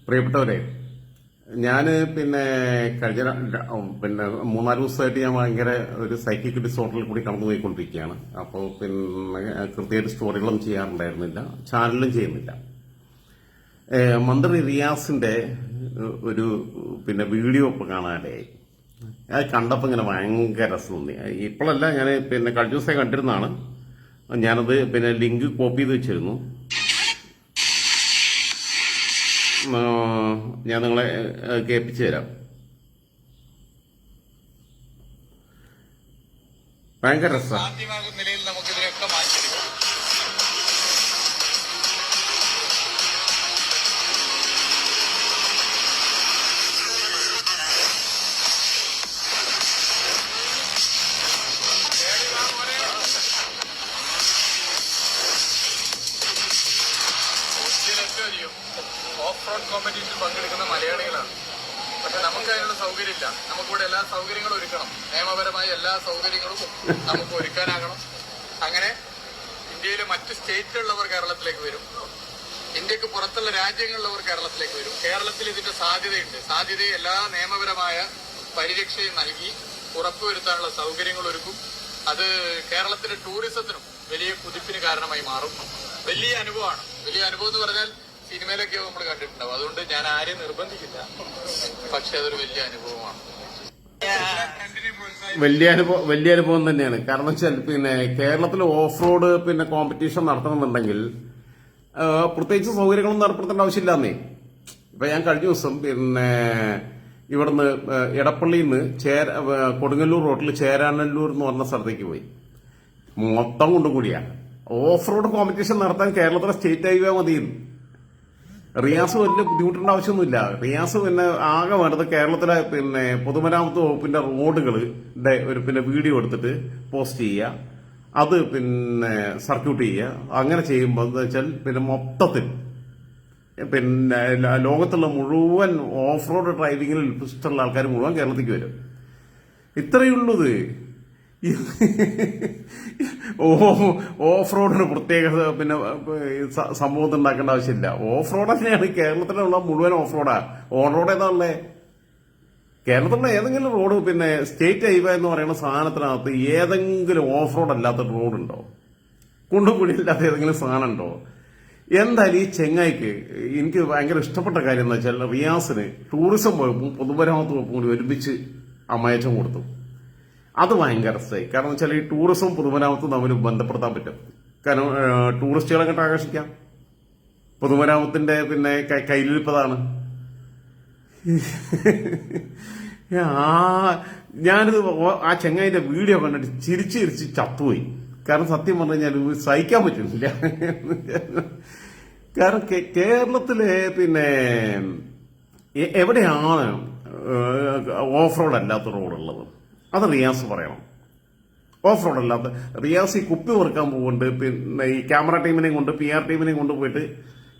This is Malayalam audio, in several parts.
പ്രിയപ്പെട്ടവരെ, ഞാൻ കഴിഞ്ഞ 3-4 ദിവസമായിട്ട് ഞാൻ ഭയങ്കര ഒരു സൈക്കിക് ഡിസോർഡറിൽ കൂടി കടന്നു പോയിക്കൊണ്ടിരിക്കുകയാണ്. അപ്പോൾ കൃത്യമായിട്ട് സ്റ്റോറികളും ചെയ്യാറുണ്ടായിരുന്നില്ല, ചാനലിലും ചെയ്യുന്നില്ല. മന്ത്രി റിയാസിന്റെ ഒരു വീഡിയോ ഇപ്പോൾ കാണാനിടയായി. അത് കണ്ടപ്പോൾ ഇങ്ങനെ ഭയങ്കര രസം തോന്നി. ഇപ്പോഴല്ല, ഞാൻ കഴിഞ്ഞ ദിവസം കണ്ടിരുന്നതാണ്. ഞാനത് ലിങ്ക് കോപ്പി ചെയ്ത് വെച്ചിരുന്നു. ഞാൻ നിങ്ങളെ കേൾപ്പിച്ചു തരാം. ഭയങ്കര രസമാണ്. നിലയിൽ നമുക്ക് ഇതിനൊക്കെ മാറ്റിയെടുക്കാം. ഓഫ് റോഡ് കോമ്പറ്റീഷനിൽ പങ്കെടുക്കുന്ന മലയാളികളാണ്. പക്ഷെ നമുക്ക് അതിനുള്ള സൗകര്യമില്ല. നമുക്കിവിടെ എല്ലാ സൗകര്യങ്ങളും ഒരുക്കണം. നിയമപരമായ എല്ലാ സൗകര്യങ്ങളും നമുക്ക് ഒരുക്കാനാകണം. അങ്ങനെ ഇന്ത്യയിലെ മറ്റ് സ്റ്റേറ്റിലുള്ളവർ കേരളത്തിലേക്ക് വരും. ഇന്ത്യക്ക് പുറത്തുള്ള രാജ്യങ്ങളിലുള്ളവർ കേരളത്തിലേക്ക് വരും. കേരളത്തിൽ ഇതിന്റെ സാധ്യതയുണ്ട്. സാധ്യതയെ എല്ലാ നിയമപരമായ പരിരക്ഷയും നൽകി ഉറപ്പുവരുത്താനുള്ള സൗകര്യങ്ങൾ ഒരുക്കും. അത് കേരളത്തിന്റെ ടൂറിസത്തിനും വലിയ കുതിപ്പിന് കാരണമായി മാറും. വലിയ അനുഭവമാണ്. വലിയ അനുഭവം എന്ന് പറഞ്ഞാൽ സിനിമയിലൊക്കെ നമ്മൾ കണ്ടിട്ടുണ്ടാവും. അതുകൊണ്ട് ഞാൻ ആരെയും നിർബന്ധിക്കില്ല. പക്ഷെ അതൊരു വലിയ അനുഭവമാണ്. വലിയ അനുഭവം തന്നെയാണ്. കാരണം വെച്ചാൽ കേരളത്തിൽ ഓഫ് റോഡ് കോമ്പറ്റീഷൻ നടത്തണമെന്നുണ്ടെങ്കിൽ പ്രത്യേകിച്ച് സൗകര്യങ്ങളൊന്നും ഏർപ്പെടുത്തേണ്ട ആവശ്യമില്ലാന്നേ. ഇപ്പൊ ഞാൻ കഴിഞ്ഞ ദിവസം ഇവിടുന്ന് എടപ്പള്ളിയിൽ നിന്ന് കൊടുങ്ങല്ലൂർ റോഡിൽ ചേരാനല്ലൂർ എന്ന് പറഞ്ഞ സ്ഥലത്തേക്ക് പോയി. മൊത്തം കൊണ്ടുകൂടിയാണ്. ഓഫ് റോഡ് കോമ്പറ്റീഷൻ നടത്താൻ കേരളത്തിലെ സ്റ്റേറ്റ് ഹൈവേ മതിയെന്ന്. റിയാസ് വലിയ ബുദ്ധിമുട്ടേണ്ട ആവശ്യമൊന്നുമില്ല. റിയാസ് ആകെ വേണ്ടത് കേരളത്തിലെ പൊതുമരാമത്ത് വകുപ്പിന്റെ റോഡുകളുടെ ഒരു വീഡിയോ എടുത്തിട്ട് പോസ്റ്റ് ചെയ്യുക, അത് സർക്യൂട്ട് ചെയ്യുക. അങ്ങനെ ചെയ്യുമ്പോൾ എന്താ വെച്ചാൽ മൊത്തത്തിൽ ലോകത്തുള്ള മുഴുവൻ ഓഫ് റോഡ് ഡ്രൈവിംഗിൽ ഇഷ്ടമുള്ള ആൾക്കാർ മുഴുവൻ കേരളത്തിലേക്ക് വരും. ഇത്രയുള്ളത്. ഓഫ് റോഡിന് പ്രത്യേക സംഭവം ഉണ്ടാക്കേണ്ട ആവശ്യമില്ല. ഓഫ് റോഡ് തന്നെയാണ് കേരളത്തിലുള്ള മുഴുവൻ ഓഫ് റോഡാ. ഓൺ റോഡ് ഏതാണല്ലേ? കേരളത്തിലുള്ള ഏതെങ്കിലും റോഡ് സ്റ്റേറ്റ് ഹൈവേ എന്ന് പറയുന്ന സാധനത്തിനകത്ത് ഏതെങ്കിലും ഓഫ് റോഡ് അല്ലാത്ത റോഡുണ്ടോ? കുണ്ടുകുഴിയില്ലാത്ത ഏതെങ്കിലും സാധനം ഉണ്ടോ? എന്തായാലും ഈ ചെങ്ങായിക്ക് എനിക്ക് ഭയങ്കര ഇഷ്ടപ്പെട്ട കാര്യം എന്ന് വെച്ചാൽ റിയാസിന് ടൂറിസം വകുപ്പും പൊതുമരാമത്ത് വകുപ്പും കൂടി ഒരുമിച്ച് അമ്മയച്ചം കൊടുത്തു. അത് ഭയങ്കര രസമായി. കാരണം വെച്ചാൽ ഈ ടൂറിസവും പൊതുമരാമത്തും തമ്മിൽ ബന്ധപ്പെടുത്താൻ പറ്റും. കാരണം ടൂറിസ്റ്റുകളെ കണ്ട് ആകർഷിക്കാം. പൊതുമരാമത്തിന്റെ കയ്യിലിരിപ്പതാണ്. ഞാനിത് ആ ചെങ്ങായിന്റെ വീഡിയോ കണ്ടിട്ട് ചിരിച്ച് ചത്തുപോയി. കാരണം സത്യം പറഞ്ഞു കഴിഞ്ഞാൽ സഹിക്കാൻ പറ്റുന്നില്ല. കാരണം കേരളത്തിലെ എവിടെയാണ് ഓഫ് റോഡ് അല്ലാത്ത റോഡുള്ളത്? അത് റിയാസ് പറയണം. ഓഫ് റോഡ് അല്ലാത്ത റിയാസ് ഈ കുപ്പി വെറുക്കാൻ പോകുന്നുണ്ട്. ഈ ക്യാമറ ടീമിനെയും കൊണ്ട് PR ടീമിനെയും കൊണ്ട് പോയിട്ട്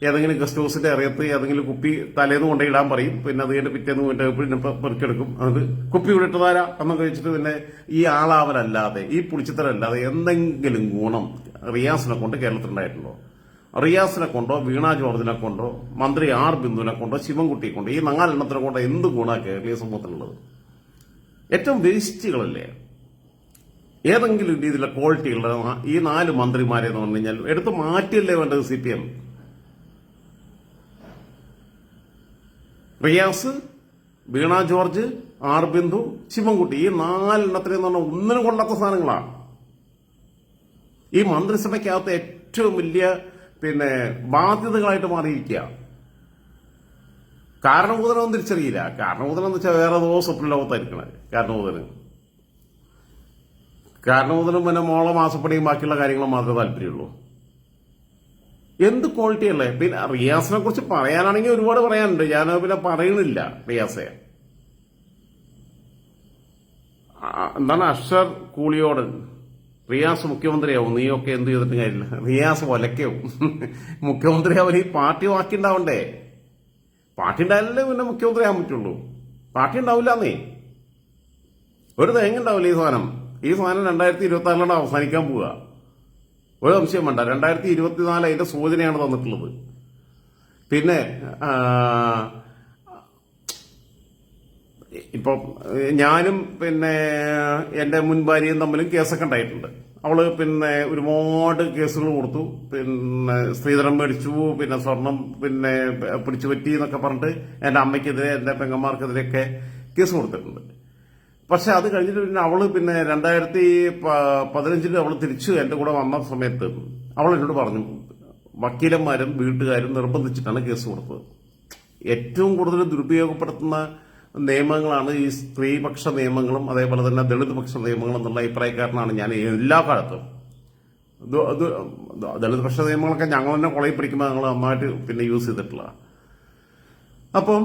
ഏതെങ്കിലും ഗസ്റ്റ് ഹൗസിന്റെ അറിയത്ത് ഏതെങ്കിലും കുപ്പി തലേന്ന് കൊണ്ടേ ഇടാൻ പറയും. അത് കഴിഞ്ഞ് പിറ്റേന്ന് പോയിട്ട് പെറുക്കെടുക്കും. അത് കുപ്പി വിട്ടിട്ട് തരാം എന്നൊക്കെ വെച്ചിട്ട് ഈ ആളാവലല്ലാതെ ഈ പുളിച്ചിത്തരല്ലാതെ എന്തെങ്കിലും ഗുണം റിയാസിനെ കൊണ്ട് കേരളത്തിലുണ്ടായിട്ടുണ്ടോ? റിയാസിനെ കൊണ്ടോ വീണ ജോർജിനെ കൊണ്ടോ മന്ത്രി R ബിന്ദുവിനെ കൊണ്ടോ ശിവൻകുട്ടിയെ കൊണ്ടോ ഈ 4 എണ്ണത്തിനെ കൊണ്ടോ എന്ത് ഗുണമാണ് കേരളീയ സമൂഹത്തിനുള്ളത്? ഏറ്റവും വേസ്റ്റുകളല്ലേ? ഏതെങ്കിലും രീതിയിലുള്ള ക്വാളിറ്റിയുള്ള ഈ 4 മന്ത്രിമാരെ എന്ന് പറഞ്ഞു കഴിഞ്ഞാൽ എടുത്ത് മാറ്റിയല്ലേ വേണ്ടത് CPM? റിയാസ്, വീണ ജോർജ്, R ബിന്ദു, ശിവൻകുട്ടി ഈ 4 എണ്ണത്തിനെ എന്ന് പറഞ്ഞാൽ ഒന്നിനും കൊള്ളാത്ത സാധനങ്ങളാണ്. ഈ മന്ത്രിസഭയ്ക്കകത്ത് ഏറ്റവും വലിയ ബാധ്യതകളായിട്ട് മാറിയിരിക്കുക. കാരണഭൂതനൊന്നും തിരിച്ചറിയില്ല. കാരണഭൂതനം എന്ന് വെച്ചാൽ വേറെ ഏതോ സ്വപ്ന ലോകത്തായിരിക്കണേ. കാരണഭൂതനും മോള മാസപ്പടിയും ബാക്കിയുള്ള കാര്യങ്ങളും മാത്രമേ താല്പര്യമുള്ളൂ. എന്ത് ക്വാളിറ്റി അല്ലേ? റിയാസിനെ കുറിച്ച് പറയാനാണെങ്കിൽ ഒരുപാട് പറയാനുണ്ട്. ഞാൻ പറയുന്നില്ല. റിയാസെ എന്താണ് അഷർ കൂളിയോട് റിയാസ് മുഖ്യമന്ത്രിയാവും, നീയൊക്കെ എന്ത് ചെയ്തിട്ടും കാര്യമില്ല. റിയാസ് ഒലക്കാവും. മുഖ്യമന്ത്രിയാവും. ഈ പാർട്ടി ബാക്കി ഉണ്ടാവണ്ടേ? പാർട്ടി ഉണ്ടായാലല്ലേ മുഖ്യമന്ത്രി ആകാൻ പറ്റുള്ളൂ. പാർട്ടി ഉണ്ടാവില്ലെന്നേ. ഒരു തേങ്ങ ഉണ്ടാവില്ല ഈ സാധനം. ഈ സാധനം 2024 അവസാനിക്കാൻ പോവുക. ഒരു സംശയം വേണ്ട. 2024 അതിന്റെ സൂചനയാണ് തന്നിട്ടുള്ളത്. പിന്നെ ഇപ്പം ഞാനും പിന്നെ എൻ്റെ മുൻ ഭാര്യയും തമ്മിലും കേസൊക്കെ ഉണ്ടായിട്ടുണ്ട്. അവള് പിന്നെ ഒരുപാട് കേസുകൾ കൊടുത്തു. പിന്നെ സ്ത്രീധനം മേടിച്ചു, പിന്നെ സ്വർണം പിന്നെ പിടിച്ചു പറ്റി എന്നൊക്കെ പറഞ്ഞിട്ട് എൻ്റെ അമ്മയ്ക്കെതിരെ എൻ്റെ പെങ്ങന്മാർക്കെതിരെയൊക്കെ കേസ് കൊടുത്തിട്ടുണ്ട്. പക്ഷെ അത് കഴിഞ്ഞിട്ട് പിന്നെ അവള് പിന്നെ 2015 അവള് തിരിച്ചു എൻ്റെ കൂടെ വന്ന സമയത്ത് അവൾ എന്നോട് പറഞ്ഞു, വക്കീലന്മാരും വീട്ടുകാരും നിർബന്ധിച്ചിട്ടാണ് കേസ് കൊടുത്തത്. ഏറ്റവും കൂടുതൽ ദുരുപയോഗപ്പെടുത്തുന്ന നിയമങ്ങളാണ് ഈ സ്ത്രീപക്ഷ നിയമങ്ങളും അതേപോലെ തന്നെ ദളിത് പക്ഷ നിയമങ്ങളും എന്നുള്ള അഭിപ്രായക്കാരനാണ് ഞാൻ എല്ലാ കാലത്തും. ദളിത് പക്ഷ നിയമങ്ങളൊക്കെ ഞങ്ങൾ തന്നെ കോളേജിൽ പഠിക്കുമ്പോൾ ഞങ്ങൾ നന്നായിട്ട് പിന്നെ യൂസ് ചെയ്തിട്ടുള്ള. അപ്പം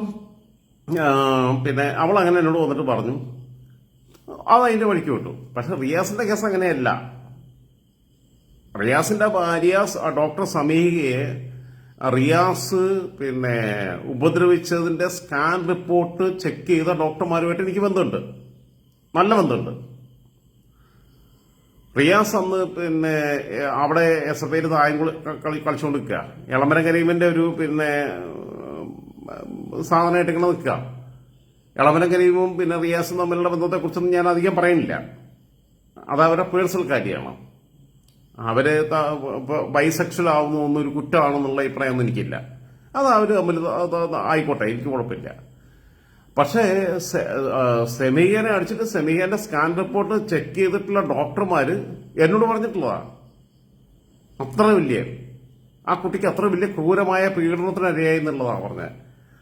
പിന്നെ അവൾ അങ്ങനെ എന്നോട് വന്നിട്ട് പറഞ്ഞു, അതതിന്റെ വഴിക്ക് വിട്ടു. പക്ഷെ റിയാസിന്റെ കേസ് അങ്ങനെയല്ല. റിയാസിന്റെ ഭാര്യ ഡോക്ടർ സമീഹയെ റിയാസ് പിന്നെ ഉപദ്രവിച്ചതിന്റെ സ്കാൻ റിപ്പോർട്ട് ചെക്ക് ചെയ്ത ഡോക്ടർമാരുമായിട്ട് എനിക്ക് ബന്ധമുണ്ട്, നല്ല ബന്ധമുണ്ട്. റിയാസ് അന്ന് പിന്നെ അവിടെ SFI തായം കളിച്ചുകൊണ്ടിരിക്കുക, എളമരം കരീമിന്റെ ഒരു പിന്നെ സാധനമായിട്ട് ഇങ്ങനെ നിൽക്കുക. എളമരം കരീമും പിന്നെ റിയാസും തമ്മിലുള്ള ബന്ധത്തെക്കുറിച്ചൊന്നും ഞാൻ അധികം പറയുന്നില്ല, അത് അവരുടെ പേഴ്സണൽ കാര്യമാണ്. അവര് ബൈസെക്ഷൽ ആവുന്നൊന്നും ഒരു കുറ്റമാണെന്നുള്ള അഭിപ്രായമൊന്നും എനിക്കില്ല. അത് അവര് തമ്മിൽ ആയിക്കോട്ടെ, എനിക്ക് കുഴപ്പമില്ല. പക്ഷേ സെമീഹനെ അടിച്ചിട്ട് സെമീഹന്റെ സ്കാൻ റിപ്പോർട്ട് ചെക്ക് ചെയ്തിട്ടുള്ള ഡോക്ടർമാര് എന്നോട് പറഞ്ഞിട്ടുള്ളതാണ്, അത്ര വലിയ ആ കുട്ടിക്ക് അത്ര വലിയ ക്രൂരമായ പീഡനത്തിന് ഇരയായി എന്നുള്ളതാണ് പറഞ്ഞത്.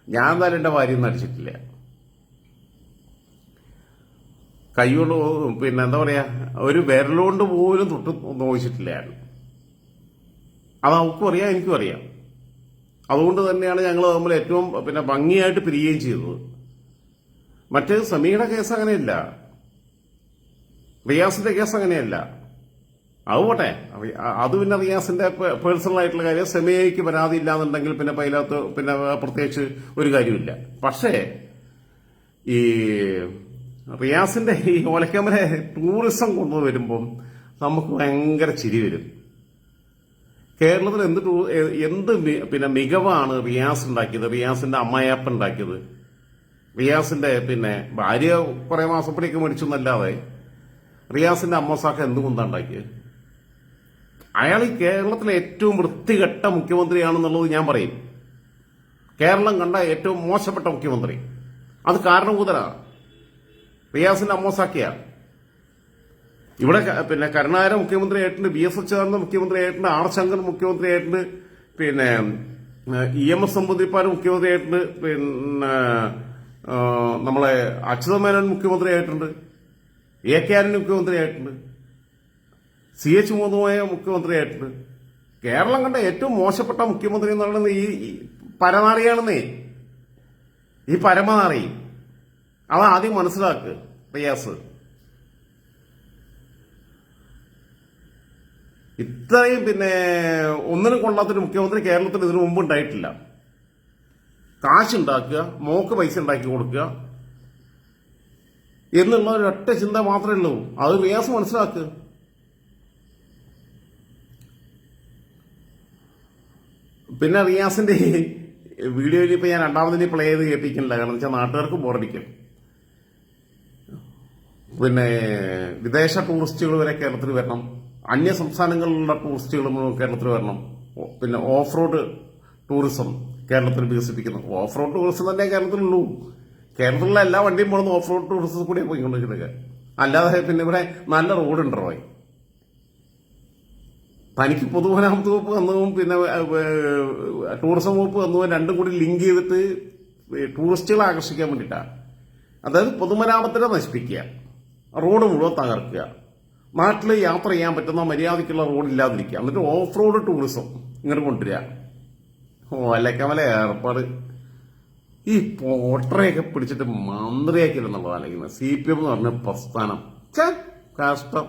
ഞാൻ എന്തായാലും എന്റെ ഭാര്യയൊന്നും അടിച്ചിട്ടില്ല. കൈകൊണ്ട് പിന്നെ എന്താ പറയാ, ഒരു വിരലുകൊണ്ട് പോലും തൊട്ട് നോവിച്ചിട്ടില്ല ഞാൻ. അത് അവൾക്കും അറിയാം, എനിക്കും അറിയാം. അതുകൊണ്ട് തന്നെയാണ് ഞങ്ങൾ തമ്മിൽ ഏറ്റവും പിന്നെ ഭംഗിയായിട്ട് പിരിയുകയും ചെയ്തത്. മറ്റേ സമീയുടെ കേസ് അങ്ങനെയല്ല, റിയാസിന്റെ കേസ് അങ്ങനെയല്ല. അതുപോട്ടെ, അത് പിന്നെ റിയാസിന്റെ പേഴ്സണൽ ആയിട്ടുള്ള കാര്യം. സെമിയയ്ക്ക് പരാതി ഇല്ലാന്നുണ്ടെങ്കിൽ പിന്നെ അതിനകത്ത് പിന്നെ പ്രത്യേകിച്ച് ഒരു കാര്യമില്ല. പക്ഷേ ഈ റിയാസിന്റെ ഈ ഒലക്കമലെ ടൂറിസം കൊണ്ടുവരുമ്പം നമുക്ക് ഭയങ്കര ചിരി വരും. കേരളത്തിൽ എന്ത് പിന്നെ മികവാണ് റിയാസ് ഉണ്ടാക്കിയത്, റിയാസിന്റെ അമ്മായപ്പൻ ഉണ്ടാക്കിയത്. റിയാസിന്റെ പിന്നെ ഭാര്യ കുറെ മാസപ്പടിയൊക്കെ മേടിച്ചു എന്നല്ലാതെ റിയാസിന്റെ അമ്മസാക്ക എന്തുകൊണ്ടാ ഉണ്ടാക്കിയത്? അയാൾ ഈ കേരളത്തിലെ ഏറ്റവും വൃത്തികെട്ട മുഖ്യമന്ത്രിയാണെന്നുള്ളത് ഞാൻ പറയും. കേരളം കണ്ട ഏറ്റവും മോശപ്പെട്ട മുഖ്യമന്ത്രി. അത് കാരണഭൂതനാണ് റിയാസിന്റെ അമ്മോസാക്കിയാണ്. ഇവിടെ പിന്നെ കരുണാകര മുഖ്യമന്ത്രിയായിട്ടുണ്ട്, BS അച്യുതാനന്ദൻ മുഖ്യമന്ത്രിയായിട്ടുണ്ട്, R ശങ്കർ മുഖ്യമന്ത്രിയായിട്ടുണ്ട്, പിന്നെ EMS നമ്പൂതിരിപ്പാട് മുഖ്യമന്ത്രിയായിട്ടുണ്ട്, പിന്നെ നമ്മളെ അച്യുതമേനോൻ മുഖ്യമന്ത്രിയായിട്ടുണ്ട്, AK ആന്റണി മുഖ്യമന്ത്രിയായിട്ടുണ്ട്, CH മുഹമ്മദ് മുഖ്യമന്ത്രിയായിട്ടുണ്ട്. കേരളം കണ്ട ഏറ്റവും മോശപ്പെട്ട മുഖ്യമന്ത്രി എന്ന് പറയുന്നത് ഈ പരനാറിയാണെന്നേ, ഈ പരമനാറി. അതാദ്യം മനസ്സിലാക്ക് റിയാസ്. ഇത്രയും പിന്നെ ഒന്നിനും കൊള്ളാത്തൊരു മുഖ്യമന്ത്രി കേരളത്തിൽ ഇതിനു മുമ്പ് ഉണ്ടായിട്ടില്ല. കാശുണ്ടാക്കുക, മോക്ക് പൈസ ഉണ്ടാക്കി കൊടുക്കുക എന്നുള്ള ഒരൊറ്റ ചിന്ത മാത്രമേ ഉള്ളൂ. അത് റിയാസ് മനസ്സിലാക്കുക. പിന്നെ റിയാസിന്റെ വീഡിയോയിൽ ഇപ്പൊ ഞാൻ രണ്ടാമതിന് പ്ലേ ചെയ്ത് കേൾപ്പിക്കുന്നില്ല, കാരണം വെച്ചാൽ നാട്ടുകാർക്ക് ബോറടിക്കും. പിന്നെ വിദേശ ടൂറിസ്റ്റുകൾ വരെ കേരളത്തിൽ വരണം, അന്യ സംസ്ഥാനങ്ങളിലുള്ള ടൂറിസ്റ്റുകൾ കേരളത്തിൽ വരണം. പിന്നെ ഓഫ് റോഡ് ടൂറിസം കേരളത്തിൽ വികസിപ്പിക്കുന്നു. ഓഫ് റോഡ് ടൂറിസം തന്നെ കേരളത്തിലുള്ളൂ. കേരളത്തിലുള്ള എല്ലാ വണ്ടിയും പോകുന്ന ഓഫ് റോഡ് ടൂറിസത്തിൽ കൂടെ പോയിക്കൊണ്ടിരിക്കുന്നത്. അല്ലാതെ പിന്നെ ഇവിടെ നല്ല റോഡുണ്ടോ? തനിക്ക് പൊതുമരാമത്ത് വകുപ്പ് വന്നതും പിന്നെ ടൂറിസം വകുപ്പ് വന്നതും രണ്ടും കൂടി ലിങ്ക് ചെയ്തിട്ട് ടൂറിസ്റ്റുകളെ ആകർഷിക്കാൻ വേണ്ടിയിട്ടാണ്. അതായത് പൊതുമരാമത്തിനെ നശിപ്പിക്കുക, റോഡ് മുഴുവൻ തകർക്കുക, നാട്ടിൽ യാത്ര ചെയ്യാൻ പറ്റുന്ന മര്യാദയ്ക്കുള്ള റോഡ് ഇല്ലാതിരിക്കുക, എന്നിട്ട് ഓഫ് റോഡ് ടൂറിസം ഇങ്ങോട്ട് കൊണ്ടുവരിക. ഒലക്കമല ഏർപ്പാട് ഈ പോട്ടറയൊക്കെ പിടിച്ചിട്ട് മന്ത്രിയാക്കിയിരുന്നുള്ളതാണ് CPM എന്ന് പറഞ്ഞ പ്രസ്ഥാനം. കഷ്ടം.